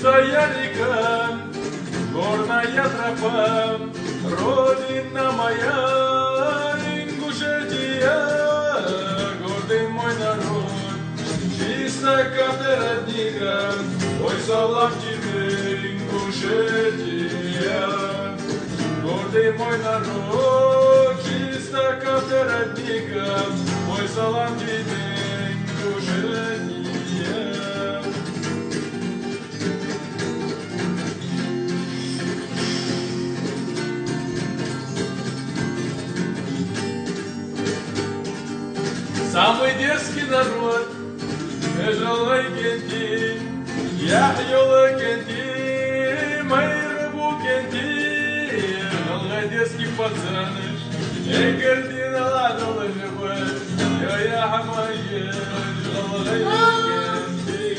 Саярика, горная тропа, родина моя, Ингушетия, гордый мой народ. Чисто как ты, родника, ой, салам тебе, Ингушетия, гордый мой народ. Чисто как ты, родника, ой, салам тебе, Ингушетия. Самый детский народ, тяжелый кенти, я хьёла кенти, майрабу кенти, голый детский пацаныш, и картина ладала живет, я хамае, голый кенти.